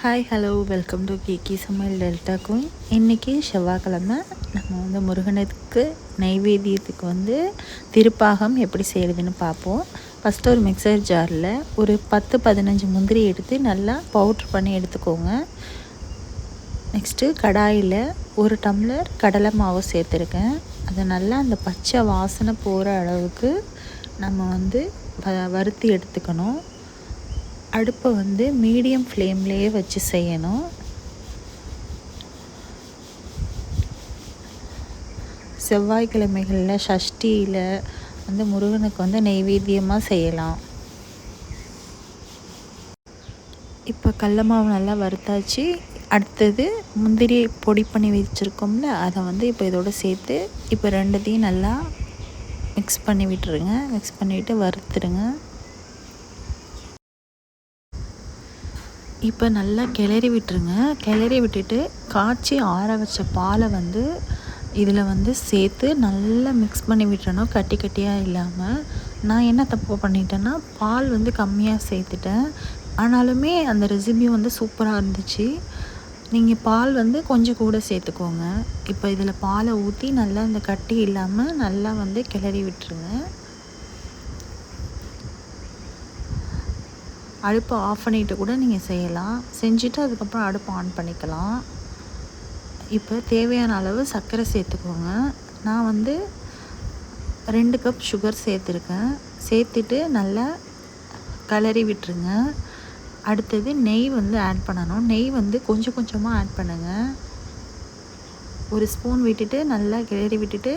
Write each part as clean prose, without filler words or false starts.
Hi hello welcome to கேக்கி சமையல் delta queen. இன்றைக்கி செவ்வாய்க்கிழமை நம்ம முருகனுக்கு நைவேத்தியத்துக்கு திருப்பாகம் எப்படி செய்கிறதுன்னு பார்ப்போம். ஃபஸ்ட்டு ஒரு மிக்சர் ஜாரில் ஒரு 10-15 முந்திரி எடுத்து நல்லா பவுட்ரு பண்ணி எடுத்துக்கோங்க. நெக்ஸ்ட்டு கடாயில் 1 டம்ளர் கடலை மாவு சேர்த்துருக்கேன். அதை நல்லா அந்த பச்சை வாசனை போகிற அளவுக்கு நம்ம வறுத்து எடுத்துக்கணும். அடுப்பை மீடியம் ஃப்ளேம்லேயே வச்சு செய்யணும். செவ்வாய்க்கிழமைகளில் சஷ்டியில் முருகனுக்கு நெய்வேத்தியமாக செய்யலாம். இப்போ கடல மாவு நல்லா வறுத்தாச்சு. அடுத்தது முந்திரி பொடி பண்ணி வச்சுருக்கோம்ல, அதை இப்போ இதோடு சேர்த்து இப்போ ரெண்டுத்தையும் நல்லா மிக்ஸ் பண்ணி விட்டுருங்க. மிக்ஸ் பண்ணிவிட்டு வறுத்துருங்க. இப்போ நல்லா கிளறி விட்டுருங்க. கிளறி விட்டுட்டு காய்ச்சி ஆற வச்ச பாலை இதில் சேர்த்து நல்லா மிக்ஸ் பண்ணி விட்டுறணும், கட்டி கட்டியாக இல்லாமல். நான் என்ன தப்பு பண்ணிட்டேன்னா, பால் கம்மியாக சேர்த்துட்டேன். ஆனாலுமே அந்த ரெசிபி சூப்பராக இருந்துச்சு. நீங்கள் பால் கொஞ்சம் கூட சேர்த்துக்கோங்க. இப்போ இதில் பாலை ஊற்றி நல்லா இந்த கட்டி இல்லாமல் நல்லா கிளறி விட்டுருங்க. அடுப்பை ஆஃப் பண்ணிவிட்டு கூட நீங்கள் செய்யலாம். செஞ்சுட்டு அதுக்கப்புறம் அடுப்பை ஆன் பண்ணிக்கலாம். இப்போ தேவையான அளவு சர்க்கரை சேர்த்துக்கோங்க. நான் 2 கப் சுகர் சேர்த்துருக்கேன். சேர்த்துட்டு நல்லா கிளறி விட்டுருங்க. அடுத்தது நெய் ஆட் பண்ணணும். நெய் கொஞ்சம் கொஞ்சமாக ஆட் பண்ணுங்கள். 1 ஸ்பூன் விட்டுட்டு நல்லா கிளறி விட்டுட்டு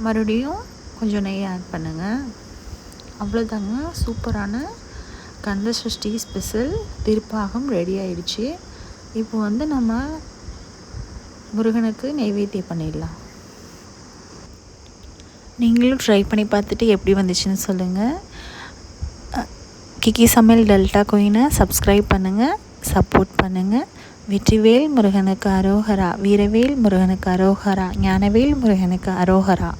மறுபடியும் கொஞ்சம் நெய் ஆட் பண்ணுங்கள். அவ்வளோதாங்க, சூப்பரான கந்த சஷ்டி ஸ்பெஷல் திருப்பாகம் ரெடி ஆயிடுச்சு. இப்போ நம்ம முருகனுக்கு நைவேத்தியம் பண்ணிடலாம். நீங்களும் ட்ரை பண்ணி பார்த்துட்டு எப்படி வந்துச்சுன்னு சொல்லுங்கள். கிக்கி சமையல் டெல்டா குயினை சப்ஸ்கிரைப் பண்ணுங்கள், சப்போர்ட் பண்ணுங்கள். வெற்றிவேல் முருகனுக்கு அரோகரா, வீரவேல் முருகனுக்கு அரோகரா, ஞானவேல் முருகனுக்கு அரோகரா.